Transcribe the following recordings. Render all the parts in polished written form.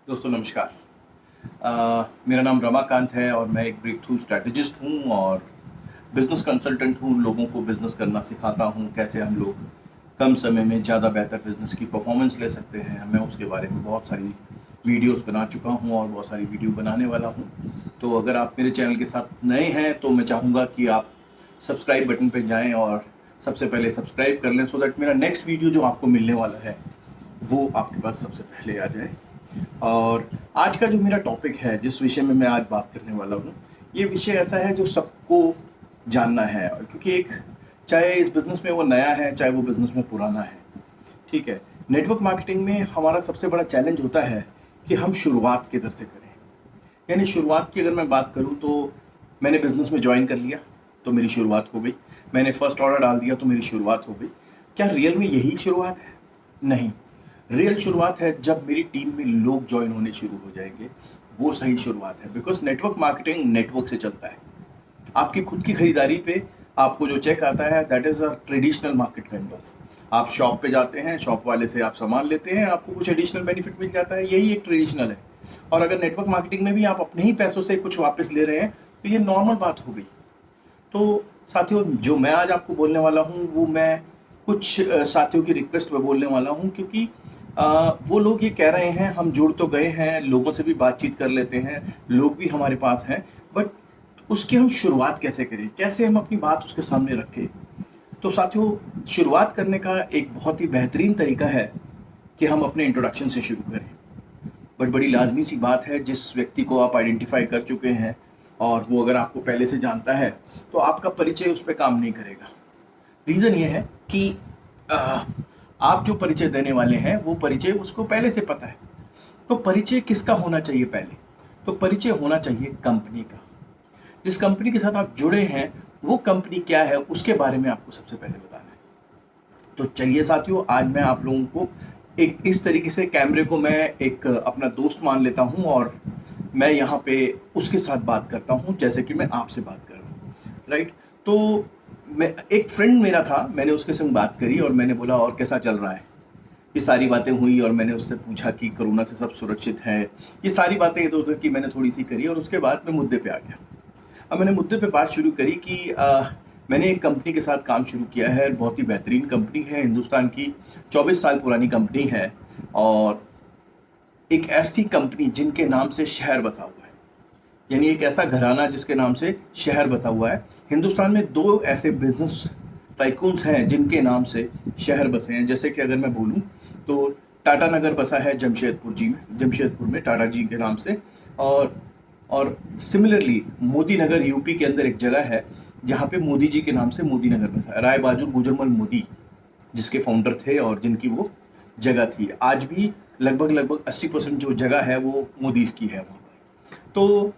दोस्तों नमस्कार। मेरा नाम रमाकांत है और मैं एक ब्रेक थ्रू स्ट्रैटेजिस्ट हूँ और बिजनेस कंसल्टेंट हूँ। लोगों को बिजनेस करना सिखाता हूँ, कैसे हम लोग कम समय में ज़्यादा बेहतर बिजनेस की परफॉर्मेंस ले सकते हैं। मैं उसके बारे में बहुत सारी वीडियोस बना चुका हूँ और बहुत सारी वीडियो बनाने वाला हूँ। तो अगर आप मेरे चैनल के साथ नए हैं तो मैं चाहूँगा कि आप सब्सक्राइब बटन पर जाएँ और सबसे पहले सब्सक्राइब कर लें, सो दैट मेरा नेक्स्ट वीडियो जो आपको मिलने वाला है वो आपके पास सबसे पहले आ जाए। और आज का जो मेरा टॉपिक है, जिस विषय में मैं आज बात करने वाला हूँ, ये विषय ऐसा है जो सबको जानना है। और क्योंकि एक, चाहे इस बिज़नेस में वो नया है, चाहे वो बिज़नेस में पुराना है, ठीक है। नेटवर्क मार्केटिंग में हमारा सबसे बड़ा चैलेंज होता है कि हम शुरुआत किधर से करें। यानी शुरुआत की अगर मैं बात करूँ तो मैंने बिज़नेस में ज्वाइन कर लिया तो मेरी शुरुआत हो गई। मैंने फर्स्ट ऑर्डर डाल दिया तो मेरी शुरुआत हो गई। क्या रियल में यही शुरुआत है? नहीं। रियल शुरुआत है जब मेरी टीम में लोग ज्वाइन होने शुरू हो जाएंगे, वो सही शुरुआत है। बिकॉज नेटवर्क मार्केटिंग नेटवर्क से चलता है। आपकी खुद की खरीदारी पे आपको जो चेक आता है, that is a traditional market vendor. आप शॉप पे जाते हैं, शॉप वाले से आप सामान लेते हैं, आपको कुछ एडिशनल बेनिफिट मिल जाता है, यही एक ट्रेडिशनल है। और अगर नेटवर्क मार्केटिंग में भी आप अपने ही पैसों से कुछ वापस ले रहे हैं तो ये नॉर्मल बात हो गई। तो साथियों, जो मैं आज आपको बोलने वाला हूँ वो मैं कुछ साथियों की रिक्वेस्ट पे बोलने वाला हूँ, क्योंकि वो लोग ये कह रहे हैं हम जुड़ तो गए हैं, लोगों से भी बातचीत कर लेते हैं, लोग भी हमारे पास हैं, बट उसकी हम शुरुआत कैसे करें, कैसे हम अपनी बात उसके सामने रखें। तो साथियों, शुरुआत करने का एक बहुत ही बेहतरीन तरीका है कि हम अपने इंट्रोडक्शन से शुरू करें। बट बड़ी लाजमी सी बात है, जिस व्यक्ति को आप आइडेंटिफाई कर चुके हैं और वो अगर आपको पहले से जानता है तो आपका परिचय उस पर काम नहीं करेगा। रीज़न ये है कि आप जो परिचय देने वाले हैं वो परिचय उसको पहले से पता है। तो परिचय किसका होना चाहिए पहले? तो परिचय होना चाहिए कंपनी का। जिस कंपनी के साथ आप जुड़े हैं वो कंपनी क्या है, उसके बारे में आपको सबसे पहले बताना है। तो चलिए साथियों, आज मैं आप लोगों को एक इस तरीके से, कैमरे को मैं एक अपना दोस्त मान लेता हूं और मैं यहाँ पे उसके साथ बात करता हूं जैसे कि मैं आपसे बात कर रहा हूँ, राइट। तो मैं, एक फ्रेंड मेरा था, मैंने उसके संग बात करी और मैंने बोला और कैसा चल रहा है। ये सारी बातें हुई और मैंने उससे पूछा कि कोरोना से सब सुरक्षित हैं। ये सारी बातें इधर उधर की मैंने थोड़ी सी करी और उसके बाद मैं मुद्दे पे आ गया। अब मैंने मुद्दे पे बात शुरू करी कि मैंने एक कंपनी के साथ काम शुरू किया है, बहुत ही बेहतरीन कंपनी है, हिंदुस्तान की 24 साल पुरानी कंपनी है। और एक ऐसी कंपनी जिनके नाम से शहर बसा हुआ है, यानी एक ऐसा घराना जिसके नाम से शहर बसा हुआ है। हिंदुस्तान में दो ऐसे बिजनेस टाइकून्स हैं जिनके नाम से शहर बसे हैं। जैसे कि अगर मैं बोलूं तो टाटा नगर बसा है जमशेदपुर में टाटा जी के नाम से। और सिमिलरली मोदी नगर यूपी के अंदर एक जगह है जहाँ पे मोदी जी के नाम से मोदी नगर बसा है। राय बहादुर गुजरमल मोदी जिसके फाउंडर थे और जिनकी वो जगह थी, आज भी लगभग 80% जो जगह है वो मोदीज की है वहाँ पर। तो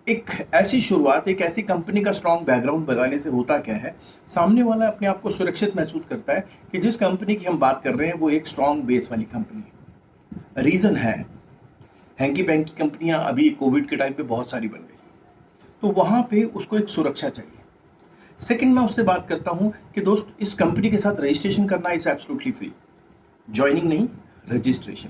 एक ऐसी शुरुआत, एक ऐसी कंपनी का स्ट्रॉन्ग बैकग्राउंड बताने से होता क्या है, सामने वाला अपने आप को सुरक्षित महसूस करता है कि जिस कंपनी की हम बात कर रहे हैं वो एक स्ट्रॉन्ग बेस वाली कंपनी है। रीज़न है, हैंकी पैंकी कंपनियां अभी कोविड के टाइम पे बहुत सारी बन गई, तो वहाँ पे उसको एक सुरक्षा चाहिए। सेकंड, मैं उससे बात करता हूँ कि दोस्त, इस कंपनी के साथ रजिस्ट्रेशन करना इज एब्सोल्युटली फ्री। ज्वाइनिंग नहीं, रजिस्ट्रेशन,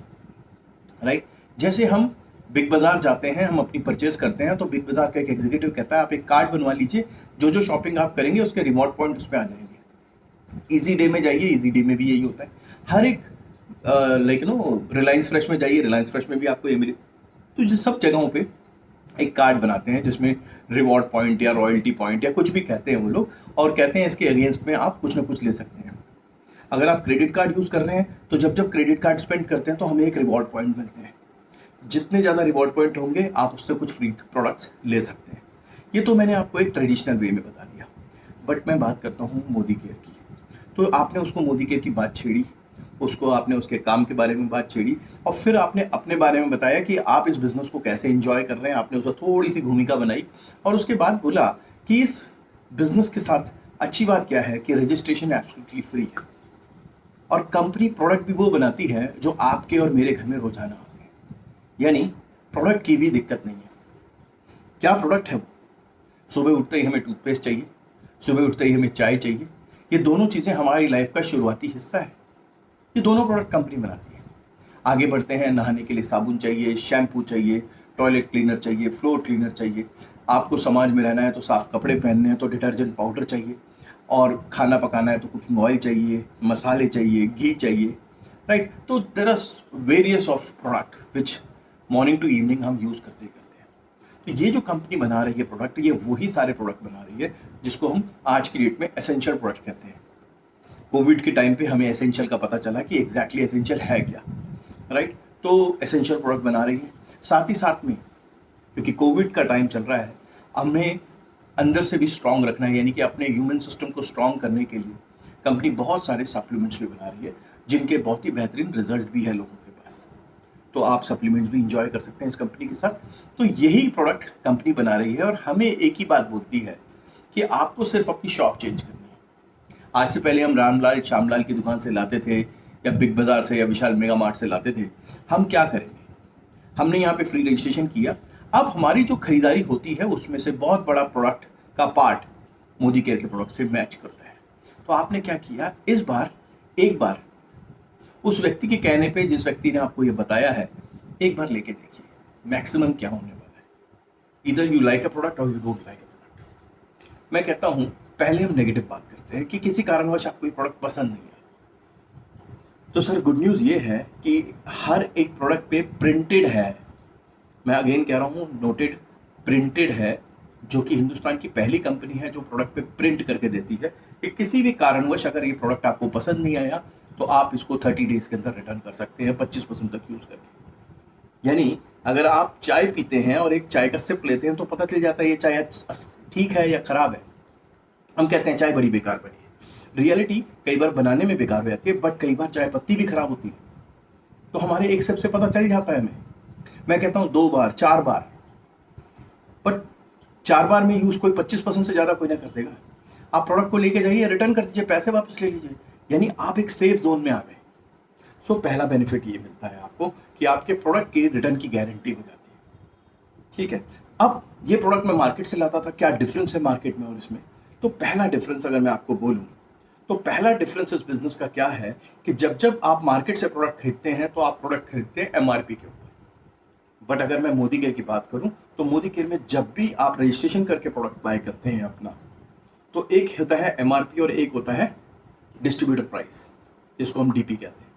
राइट। जैसे हम बिग बाजार जाते हैं, हम अपनी परचेज करते हैं, तो बिग बाजार का एक एग्जीक्यूटिव कहता है आप एक कार्ड बनवा लीजिए, जो जो शॉपिंग आप करेंगे उसके रिवॉर्ड पॉइंट उस पर आ जाएंगे। इजी डे में जाइए, इजी डे में भी यही होता है। हर एक लाइक रिलायंस फ्रेश में जाइए, रिलायंस फ्रेश में भी आपको ये मिले। तो ये सब जगहों पे एक कार्ड बनाते हैं जिसमें रिवॉर्ड पॉइंट या रॉयल्टी पॉइंट या कुछ भी कहते हैं वो लोग, और कहते हैं इसके अगेंस्ट में आप कुछ ना कुछ ले सकते हैं। अगर आप क्रेडिट कार्ड यूज़ कर रहे हैं तो जब जब क्रेडिट कार्ड स्पेंड करते हैं तो हमें एक रिवॉर्ड पॉइंट मिलते हैं। जितने ज़्यादा रिवॉर्ड पॉइंट होंगे आप उससे कुछ फ्री प्रोडक्ट्स ले सकते हैं। ये तो मैंने आपको एक ट्रेडिशनल वे में बता दिया। बट मैं बात करता हूँ मोदी केयर की। तो आपने उसको मोदी केयर की बात छेड़ी, उसको आपने उसके काम के बारे में बात छेड़ी, और फिर आपने अपने बारे में बताया कि आप इस बिज़नेस को कैसे एंजॉय कर रहे हैं। आपने उसको थोड़ी सी भूमिका बनाई और उसके बाद बोला कि इस बिज़नेस के साथ अच्छी बात क्या है कि रजिस्ट्रेशन एब्सोल्युटली फ्री है और कंपनी प्रोडक्ट भी वो बनाती है जो आपके और मेरे घर में रोजाना होते हैं। यानी प्रोडक्ट की भी दिक्कत नहीं है। क्या प्रोडक्ट है वो? सुबह उठते ही हमें टूथपेस्ट चाहिए, सुबह उठते ही हमें चाय चाहिए। ये दोनों चीज़ें हमारी लाइफ का शुरुआती हिस्सा है। ये दोनों प्रोडक्ट कंपनी बनाती है। आगे बढ़ते हैं, नहाने के लिए साबुन चाहिए, शैम्पू चाहिए, टॉयलेट क्लीनर चाहिए, फ्लोर क्लीनर चाहिए। आपको समाज में रहना है तो साफ कपड़े पहनने हैं तो डिटर्जेंट पाउडर चाहिए, और खाना पकाना है तो कुकिंग ऑयल चाहिए, मसाले चाहिए, घी चाहिए, राइट। तो there are various of product which morning to evening हम यूज़ करते ही करते हैं। तो ये जो कंपनी बना रही है प्रोडक्ट, ये वही सारे प्रोडक्ट बना रही है जिसको हम आज की डेट में एसेंशियल प्रोडक्ट कहते हैं। कोविड के टाइम पे हमें एसेंशियल का पता चला कि एग्जैक्टली एसेंशियल है क्या, राइट। तो एसेंशियल प्रोडक्ट बना रही है। साथ ही साथ में, क्योंकि कोविड का टाइम चल रहा है, हमें अंदर से भी स्ट्रांग रखना है, यानी कि अपने ह्यूमन सिस्टम को स्ट्रांग करने के लिए कंपनी बहुत सारे सप्लीमेंट्स भी बना रही है, जिनके बहुत ही बेहतरीन रिजल्ट भी है लोगों के पास। तो आप सप्लीमेंट्स भी इंजॉय कर सकते हैं इस कंपनी के साथ। तो यही प्रोडक्ट कंपनी बना रही है, और हमें एक ही बात बोलती है कि आपको सिर्फ अपनी शॉप चेंज करनी है। आज से पहले हम रामलाल श्यामलाल की दुकान से लाते थे, या बिग बाजार से, या विशाल मेगा मार्ट से लाते थे। हम क्या करेंगे, हमने यहाँ पे फ्री रजिस्ट्रेशन किया। अब हमारी जो खरीदारी होती है उसमें से बहुत बड़ा प्रोडक्ट का पार्ट मोदी केयर के प्रोडक्ट से मैच करता है। तो आपने क्या किया, इस बार एक बार उस व्यक्ति के कहने पे, जिस व्यक्ति ने आपको ये बताया है, एक बार लेके देखिए मैक्सिमम क्या होने वाला है। इधर यू लाइक अ प्रोडक्ट और you don't like a product. मैं कहता हूँ पहले हम नेगेटिव बात करते हैं कि किसी कारणवश आपको ये प्रोडक्ट पसंद नहीं है। तो सर गुड न्यूज़ ये है कि हर एक प्रोडक्ट पे प्रिंटेड है, मैं अगेन कह रहा हूँ नोटेड, प्रिंटेड है, जो कि हिंदुस्तान की पहली कंपनी है जो प्रोडक्ट पे प्रिंट करके देती है कि किसी भी कारणवश अगर ये प्रोडक्ट आपको पसंद नहीं आया तो आप इसको 30 डेज के अंदर रिटर्न कर सकते हैं 25% तक यूज़ करके। यानी अगर आप चाय पीते हैं और एक चाय का सिप लेते हैं तो पता चल जाता है ये चाय ठीक है या ख़राब है। हम कहते हैं चाय बड़ी बेकार बनी है। रियलिटी कई बार बनाने में बेकार हो जाती है, बट कई बार चाय पत्ती भी खराब होती है। तो हमारे एक सिप से पता चल जाता है हमें। मैं कहता हूँ 2 बार 4 बार, बट 4 बार में यूज़ कोई 25% से ज़्यादा कोई ना कर देगा। आप प्रोडक्ट को लेके जाइए, रिटर्न कर दीजिए, पैसे वापस ले लीजिए, यानी आप एक सेफ जोन में आ गए। सो पहला बेनिफिट ये मिलता है आपको कि आपके प्रोडक्ट की रिटर्न की गारंटी हो जाती है। ठीक है, अब ये प्रोडक्ट मैं मार्केट से लाता था, क्या डिफरेंस है मार्केट में और इसमें? तो पहला डिफरेंस अगर मैं आपको बोलूँ तो पहला डिफरेंस इस बिजनेस का क्या है कि जब जब आप मार्केट से प्रोडक्ट खरीदते हैं तो आप प्रोडक्ट खरीदते हैं एमआरपी के ऊपर। बट अगर मैं मोदी केयर की बात करूं तो मोदी केयर में जब भी आप रजिस्ट्रेशन करके प्रोडक्ट बाय करते हैं अपना, तो एक होता है एमआरपी और एक होता है डिस्ट्रीब्यूटर प्राइस, जिसको हम डीपी कहते हैं।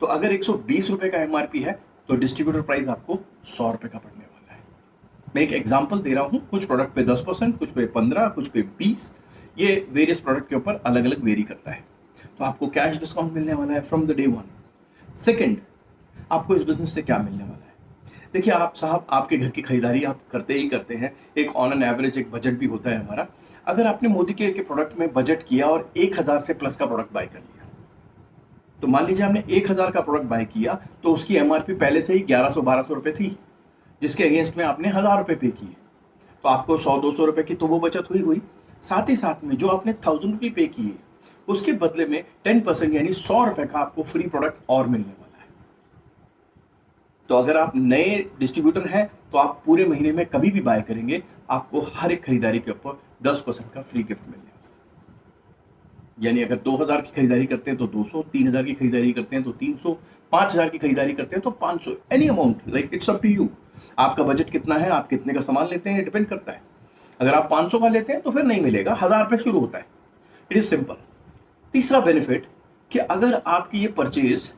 तो अगर 120 रुपए का एमआरपी है तो डिस्ट्रीब्यूटर प्राइस आपको 100 रुपए का पड़ने वाला है। मैं एक एग्जांपल दे रहा हूं, कुछ प्रोडक्ट पे 10%, कुछ पे 15, कुछ पे 20, ये वेरियस प्रोडक्ट के ऊपर अलग अलग वेरी करता है। तो आपको कैश डिस्काउंट मिलने वाला है from the day one. Second, आपको इस बिजनेस से क्या मिलने वाला है? देखिए आप साहब, आपके घर की खरीदारी आप करते ही करते हैं, एक ऑन एन एवरेज एक बजट भी होता है हमारा। अगर आपने मोदी केयर के प्रोडक्ट में बजट किया और 1000 से प्लस का प्रोडक्ट बाय कर लिया, तो मान लीजिए आपने 1000 का प्रोडक्ट बाय किया तो उसकी एमआरपी पहले से ही 1100-1200 रुपये थी, जिसके अगेंस्ट में आपने 1000 रुपये पे किए, तो आपको 100-200 रुपये की तो वो बचत हुई। साथ ही साथ में जो आपने 1000 रुपये पे किए, उसके बदले में 10% यानी 100 रुपये का आपको फ्री प्रोडक्ट और मिलने वाला है। तो अगर आप नए डिस्ट्रीब्यूटर हैं तो आप पूरे महीने में कभी भी बाय करेंगे, आपको हर एक खरीदारी के ऊपर 10% का फ्री गिफ्ट मिलने वाला है। यानी अगर 2000 की खरीदारी करते हैं तो 200, 3000 की खरीदारी करते हैं तो 300, 5000 की खरीदारी करते हैं तो 500, any amount, like it's up to you. आपका बजट कितना है, आप कितने का सामान लेते हैं, डिपेंड करता है। अगर आप 500 का लेते हैं तो फिर नहीं मिलेगा, 1000 रुपये शुरू होता है। It is simple. तीसरा बेनिफिट कि अगर आपकी ये परचेज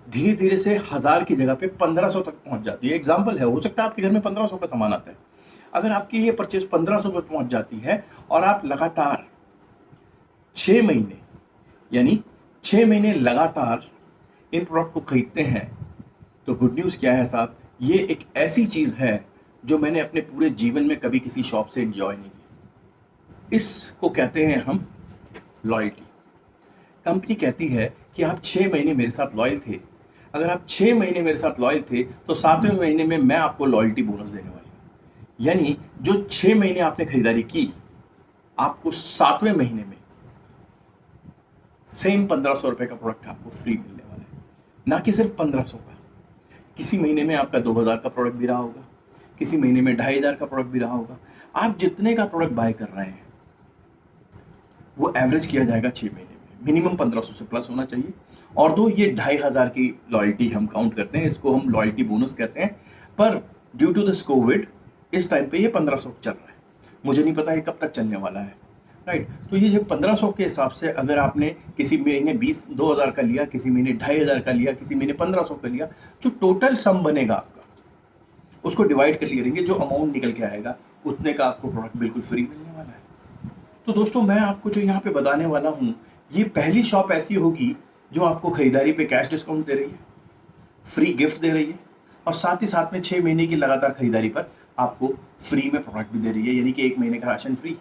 धीरे धीरे से 1000 की जगह पे 1500 तक पहुंच जाती है, एग्जाम्पल है, हो सकता है आपके घर में 1500 का सामान आता है, अगर आपकी ये परचेज 1500 पे पहुंच जाती है और आप लगातार 6 महीने, यानी 6 महीने लगातार इन प्रोडक्ट को खरीदते हैं, तो गुड न्यूज़ क्या है साहब, ये एक ऐसी चीज़ है जो मैंने अपने पूरे जीवन में कभी किसी शॉप से एंजॉय नहीं की। इसको कहते हैं हम लॉयल्टी। कंपनी कहती है कि आप 6 महीने मेरे साथ लॉयल थे, अगर आप 6 महीने मेरे साथ लॉयल थे तो 7वें महीने में मैं आपको लॉयल्टी बोनस देने वाली हूँ। यानी जो 6 महीने आपने खरीदारी की, आपको 7वें महीने में सेम 1500 रुपये का प्रोडक्ट आपको फ्री मिलने वाला है। ना कि सिर्फ 1500 का, किसी महीने में आपका 2000 का प्रोडक्ट भी रहा होगा, किसी महीने में 2500 का प्रोडक्ट भी रहा होगा। आप जितने का प्रोडक्ट बाय कर रहे हैं वो एवरेज किया जाएगा 6 महीने में, मिनिमम 1500 से प्लस होना चाहिए। और दो ये 2500 की लॉयल्टी हम काउंट करते हैं, इसको हम लॉयल्टी बोनस कहते हैं। पर ड्यू टू दिस कोविड इस टाइम पे ये 1500 चल रहा है, मुझे नहीं पता ये कब तक चलने वाला है, राइट। तो ये जो 1500 के हिसाब से अगर आपने किसी महीने 20,000 का लिया, किसी महीने 2500 का लिया, किसी महीने 1500 का लिया, जो टोटल सम बनेगा आपका उसको डिवाइड कर लिए रहेंगे, जो अमाउंट निकल के आएगा उतने का आपको प्रोडक्ट बिल्कुल फ्री मिलने वाला है। तो दोस्तों मैं आपको जो यहाँ पे बताने वाला हूँ, ये पहली शॉप ऐसी होगी जो आपको खरीदारी पे कैश डिस्काउंट दे रही है, फ्री गिफ्ट दे रही है, और साथ ही साथ में 6 महीने की लगातार खरीदारी पर आपको फ्री में प्रोडक्ट भी दे रही है, यानी कि 1 महीने का राशन फ्री।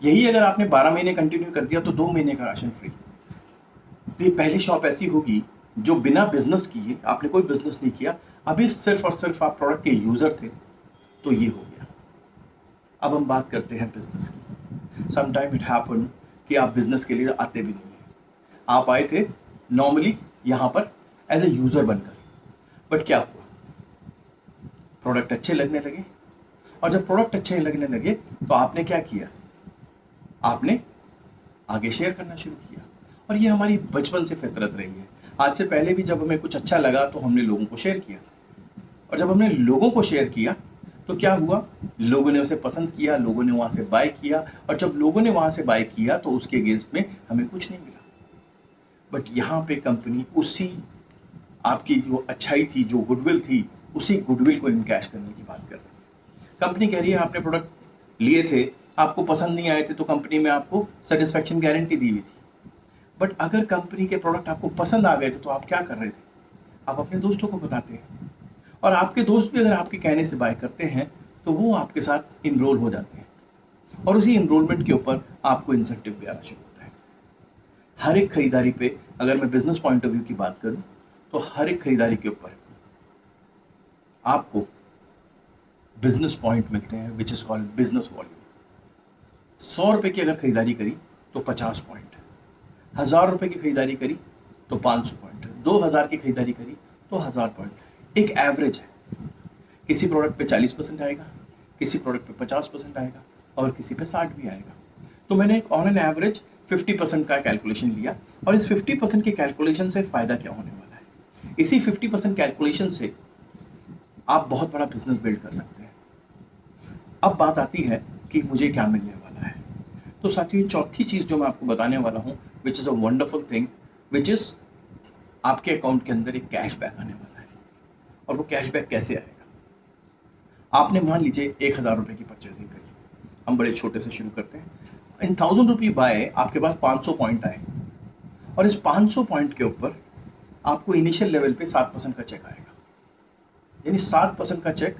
यही अगर आपने 12 महीने कंटिन्यू कर दिया तो 2 महीने का राशन फ्री। तो ये पहली शॉप ऐसी होगी जो बिना बिजनेस किए, आपने कोई बिजनेस नहीं किया, अभी सिर्फ और सिर्फ आप प्रोडक्ट के यूजर थे, तो ये हो गया। अब हम बात करते हैं बिजनेस की। समटाइम इट हैपन कि आप बिजनेस के लिए आते भी नहीं है, आप आए थे नॉर्मली यहाँ पर एज ए यूजर बनकर, बट क्या हुआ, प्रोडक्ट अच्छे लगने लगे, और जब प्रोडक्ट अच्छे लगने लगे तो आपने क्या किया, आपने आगे शेयर करना शुरू किया। और ये हमारी बचपन से फितरत रही है। आज से पहले भी जब हमें कुछ अच्छा लगा तो हमने लोगों को शेयर किया, और जब हमने लोगों को शेयर किया तो क्या हुआ, लोगों ने उसे पसंद किया, लोगों ने वहाँ से बाय किया, और जब लोगों ने वहाँ से बाय किया तो उसके अगेंस्ट में हमें कुछ नहीं मिला। बट यहाँ पे कंपनी उसी आपकी जो अच्छाई थी, जो गुडविल थी, उसी गुडविल को इनकैश करने की बात कर रही है। कंपनी कह रही है आपने प्रोडक्ट लिए थे, आपको पसंद नहीं आए थे, तो कंपनी में आपको सेटिस्फैक्शन गारंटी दी हुई थी। बट अगर कंपनी के प्रोडक्ट आपको पसंद आ गए थे तो आप क्या कर रहे थे, आप अपने दोस्तों को बताते हैं, और आपके दोस्त भी अगर आपके कहने से बाय करते हैं तो वो आपके साथ इनरोल हो जाते हैं, और उसी इनरोलमेंट के ऊपर आपको इंसेंटिव भी आना शुरू होता है। हर एक खरीदारी पे अगर मैं बिजनेस पॉइंट ऑफ व्यू की बात करूं तो हर एक खरीदारी के ऊपर आपको बिजनेस पॉइंट मिलते हैं, which is called business volume. 100 रुपए की अगर खरीदारी करी तो 50 पॉइंट, 1000 रुपए की खरीदारी करी तो 500 पॉइंट, 2000 की खरीदारी करी तो 1000 पॉइंट। एक एवरेज है, किसी प्रोडक्ट पे 40% आएगा, किसी प्रोडक्ट पे 50% आएगा, और किसी पे 60 भी आएगा। तो मैंने ऑन एन एवरेज 50% का कैलकुलेशन लिया, और इस 50% के कैलकुलेशन से फायदा क्या होने वाला है, इसी 50% कैलकुलेशन से आप बहुत बड़ा बिजनेस बिल्ड कर सकते हैं। अब बात आती है कि मुझे क्या मिलने वाला है। तो साथियों, चौथी चीज जो मैं आपको बताने वाला हूं, which is a wonderful thing, which is आपके अकाउंट के अंदर एक कैशबैक आने वाला है। और वो कैशबैक कैसे आएगा, आपने मान लीजिए 1000 रुपए की परचेजिंग करी, हम बड़े छोटे से शुरू करते हैं। इन 1000 रुपी बाय आपके पास 500 पॉइंट आए, और इस 500 पॉइंट के ऊपर आपको इनिशियल लेवल पे 7% का चेक आएगा, यानी 7% का चेक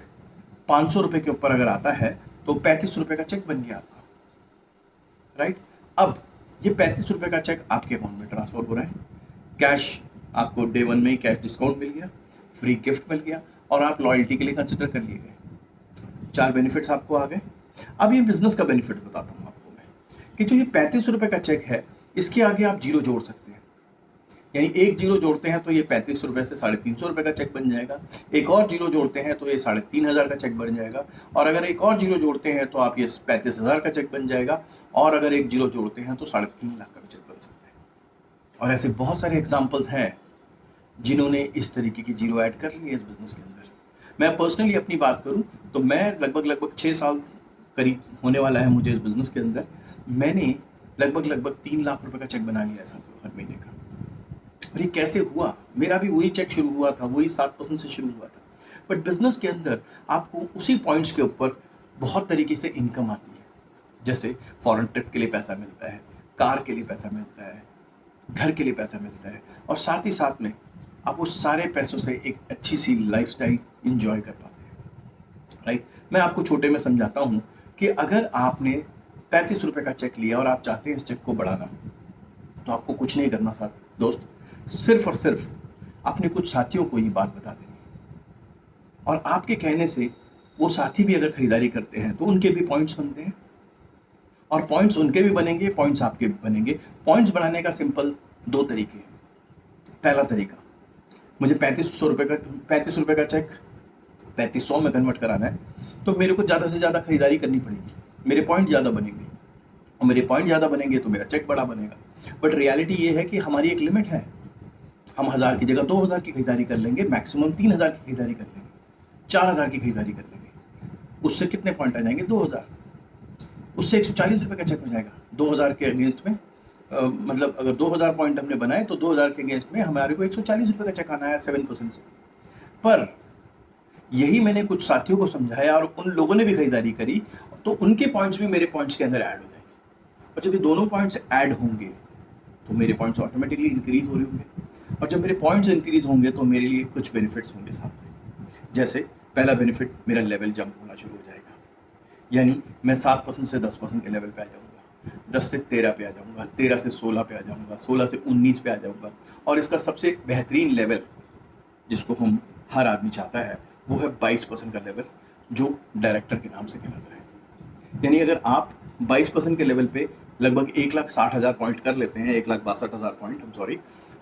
500 रुपए के ऊपर अगर आता है तो 35 रुपए का चेक बन गया आपका, राइट। अब ये 35 रुपए का चेक आपके अकाउंट में ट्रांसफर हो रहा है, कैश आपको डे 1 में ही कैश डिस्काउंट मिल गया, फ्री गिफ्ट मिल गया, और आप लॉयल्टी के लिए कंसिडर कर लिए गए। 4 बेनिफिट्स आपको आ गए। अब ये बिजनेस का बेनिफिट बताता हूँ आपको मैं, कि जो ये 35 रुपए का चेक है, इसके आगे आप जीरो जोड़ सकते हैं, यानी एक जीरो जोड़ते हैं तो ये 35 रुपए से 350 रुपए का चेक बन जाएगा, एक और जीरो जोड़ते हैं तो ये 3500 का चेक बन जाएगा, और अगर एक और जीरो जोड़ते हैं तो आप ये 35,000 का चेक बन जाएगा, और अगर एक जीरो जोड़ते हैं तो 3.5 लाख का चेक बन सकता है। और ऐसे बहुत सारे एग्जाम्पल्स हैं जिन्होंने इस तरीके की जीरो ऐड कर ली है इस बिजनेस के अंदर। मैं पर्सनली अपनी बात करूं तो मैं लगभग 6 साल करीब होने वाला है मुझे इस बिजनेस के अंदर, मैंने लगभग 3 लाख रुपए का चेक बना लिया ऐसा हर महीने का। और ये कैसे हुआ, मेरा भी वही चेक शुरू हुआ था, वही 7% से शुरू हुआ था। बट बिजनेस के अंदर आपको उसी पॉइंट्स के ऊपर बहुत तरीके से इनकम आती है, जैसे फॉरेन ट्रिप के लिए पैसा मिलता है, कार के लिए पैसा मिलता है, घर के लिए पैसा मिलता है, और साथ ही साथ में आप उस सारे पैसों से एक अच्छी सी लाइफस्टाइल एंजॉय कर पाते हैं, राइट। मैं आपको छोटे में समझाता हूँ कि अगर आपने 35 रुपए का चेक लिया और आप चाहते हैं इस चेक को बढ़ाना, तो आपको कुछ नहीं करना साथ दोस्त, सिर्फ और सिर्फ अपने कुछ साथियों को ये बात बता देनी, और आपके कहने से वो साथी भी अगर खरीदारी करते हैं तो उनके भी पॉइंट्स बनते हैं, और पॉइंट्स उनके भी बनेंगे, पॉइंट्स आपके भी बनेंगे। पॉइंट्स बढ़ाने का सिंपल 2 तरीके। पहला तरीका, मुझे 35 रुपए का चेक 3500 में कन्वर्ट कराना है, तो मेरे को ज़्यादा से ज़्यादा खरीदारी करनी पड़ेगी, मेरे पॉइंट ज़्यादा बनेंगे, और मेरे पॉइंट ज़्यादा बनेंगे तो मेरा चेक बड़ा बनेगा। बट रियलिटी ये है कि हमारी एक लिमिट है, हम 1000 की जगह 2000 की खरीदारी कर लेंगे, मैक्सिमम 3000 की खरीदारी कर लेंगे, 4000 की खरीदारी कर लेंगे। उससे कितने पॉइंट आ जाएंगे? 2000। उससे 140 रुपये का चेक हो जाएगा 2000 के अगेंस्ट में। मतलब अगर 2000 पॉइंट हमने बनाए तो 2000 के अगेंस्ट में हमारे को 140 रुपये का चेक आना है 7% से। पर यही मैंने कुछ साथियों को समझाया और उन लोगों ने भी खरीदारी करी, तो उनके पॉइंट्स भी मेरे पॉइंट्स के अंदर ऐड हो जाएंगे। और जब ये दोनों पॉइंट्स ऐड होंगे तो मेरे पॉइंट्स ऑटोमेटिकली इंक्रीज हो रहे होंगे, और जब मेरे पॉइंट्स इंक्रीज होंगे तो मेरे लिए कुछ बेनिफिट्स होंगे साथ में। जैसे पहला बेनिफिट, मेरा लेवल जंप होना शुरू हो जाएगा, यानी मैं 7% से 10% के लेवल पे आ जाऊँगा, 10 से 13 पे आ जाऊँगा, 13 से 16 पे आ जाऊँगा, 16 से 19 पे आ जाऊँगा। और इसका सबसे बेहतरीन लेवल जिसको हम हर आदमी चाहता है वो है 22% का लेवल, जो डायरेक्टर के नाम से कहलाता है। यानी अगर आप 22% के लेवल पे लगभग 1,60,000 पॉइंट कर लेते हैं, 1,62,000 पॉइंट, सॉरी,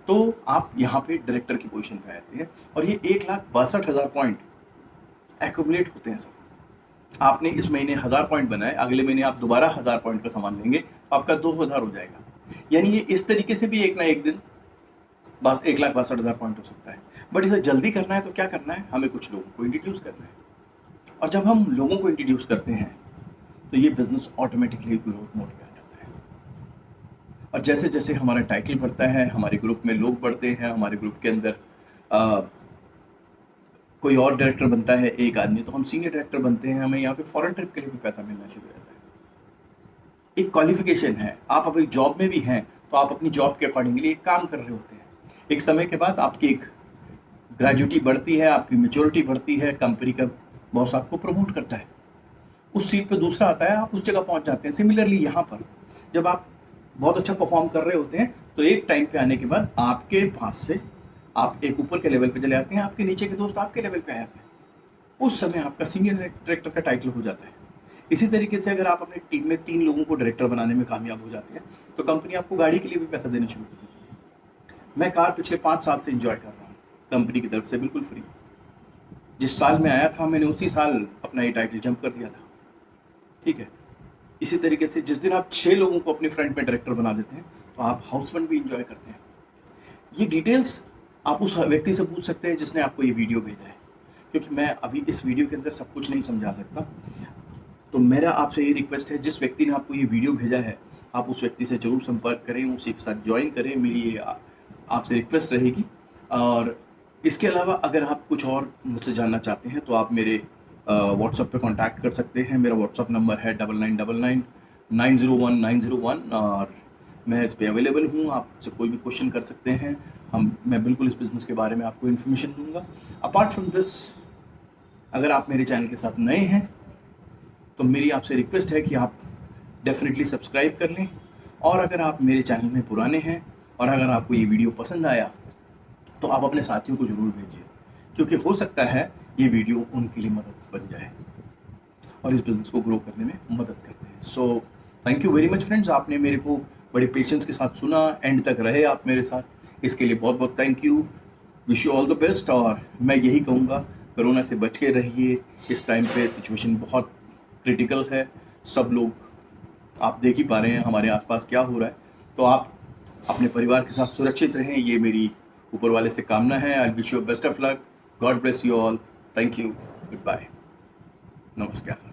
तो आप यहाँ पे डायरेक्टर की पोजीशन पे आते हैं। और ये 1,62,000 पॉइंट एक्यूमुलेट होते हैं सब। आपने इस महीने 1000 पॉइंट बनाए, अगले महीने आप दोबारा 1000 पॉइंट का सामान लेंगे तो आपका 2000 हो जाएगा। यानी ये इस तरीके से भी एक ना एक दिन 1,62,000 पॉइंट हो सकता है। बट इसे जल्दी करना है तो क्या करना है? हमें कुछ लोगों को इंट्रोड्यूस करना है, और जब हम लोगों को इंट्रोड्यूस करते हैं तो ये बिजनेस ऑटोमेटिकली ग्रोथ मोड पे आ जाता है। और जैसे जैसे हमारा टाइटल बढ़ता है, हमारे ग्रुप में लोग बढ़ते हैं, हमारे ग्रुप के अंदर कोई और डायरेक्टर बनता है एक आदमी, तो हम सीनियर डायरेक्टर बनते हैं, हमें यहाँ पे फॉरेन ट्रिप के लिए भी पैसा मिलना शुरू हो जाता है। एक क्वालिफिकेशन है, आप अभी जॉब में भी हैं तो आप अपनी जॉब के अकॉर्डिंगली एक काम कर रहे होते हैं। एक समय के बाद आपकी एक ग्रेजुएटी बढ़ती है, आपकी मेच्योरिटी बढ़ती है, कंपनी का बॉस आपको प्रमोट करता है, उस सीट पे दूसरा आता है, आप उस जगह पहुंच जाते हैं। सिमिलरली यहाँ पर जब आप बहुत अच्छा परफॉर्म कर रहे होते हैं तो एक टाइम पे आने के बाद आपके पास से आप एक ऊपर के लेवल पे चले आते हैं, आपके नीचे के दोस्त आपके लेवल पे आ जाते हैं, उस समय आपका सीनियर डायरेक्टर का टाइटल हो जाता है। इसी तरीके से अगर आप अपनी टीम में 3 लोगों को डायरेक्टर बनाने में कामयाब हो जाते हैं तो कंपनी आपको गाड़ी के लिए भी पैसा देना शुरू कर देती है। मैं कार पिछले 5 साल से इंजॉय कर रहा हूँ कंपनी की तरफ से, बिल्कुल फ्री। जिस साल में आया था मैंने उसी साल अपना ये टाइटल जंप कर दिया था, ठीक है। इसी तरीके से जिस दिन आप 6 लोगों को अपने फ्रंट में डायरेक्टर बना देते हैं तो आप हाउस फंड भी इंजॉय करते हैं। ये डिटेल्स आप उस व्यक्ति से पूछ सकते हैं जिसने आपको ये वीडियो भेजा है, क्योंकि मैं अभी इस वीडियो के अंदर सब कुछ नहीं समझा सकता। तो मेरा आपसे ये रिक्वेस्ट है, जिस व्यक्ति ने आपको ये वीडियो भेजा है आप उस व्यक्ति से ज़रूर संपर्क करें, उसी के साथ ज्वाइन करें, मेरी ये आपसे रिक्वेस्ट रहेगी। और इसके अलावा अगर आप कुछ और मुझसे जानना चाहते हैं तो आप मेरे व्हाट्सएप पे कांटेक्ट कर सकते हैं। मेरा व्हाट्सएप नंबर है 9999901901, और मैं इस पर अवेलेबल हूँ, आपसे कोई भी क्वेश्चन कर सकते हैं। मैं बिल्कुल इस बिज़नेस के बारे में आपको इन्फॉर्मेशन दूंगा। अपार्ट फ्रॉम दिस, अगर आप मेरे चैनल के साथ नए हैं तो मेरी आपसे रिक्वेस्ट है कि आप डेफिनेटली सब्सक्राइब कर लें, और अगर आप मेरे चैनल में पुराने हैं और अगर आपको ये वीडियो पसंद आया तो आप अपने साथियों को ज़रूर भेजिए, क्योंकि हो सकता है ये वीडियो उनके लिए मदद बन जाए और इस बिज़नेस को ग्रो करने में मदद करते हैं। So thank you very much friends, आपने मेरे को बड़े पेशेंस के साथ सुना, एंड तक रहे आप मेरे साथ, इसके लिए बहुत बहुत thank you. Wish you all the best, और मैं यही कहूँगा कोरोना से बच के रहिए। इस टाइम पे सिचुएशन बहुत क्रिटिकल है, सब लोग आप देख ही पा रहे हैं हमारे आसपास क्या हो रहा है, तो आप अपने परिवार के साथ सुरक्षित रहें, ये मेरी ऊपर वाले से कामना है। I wish you best of luck, god bless you all, thank you, good bye, नमस्कार।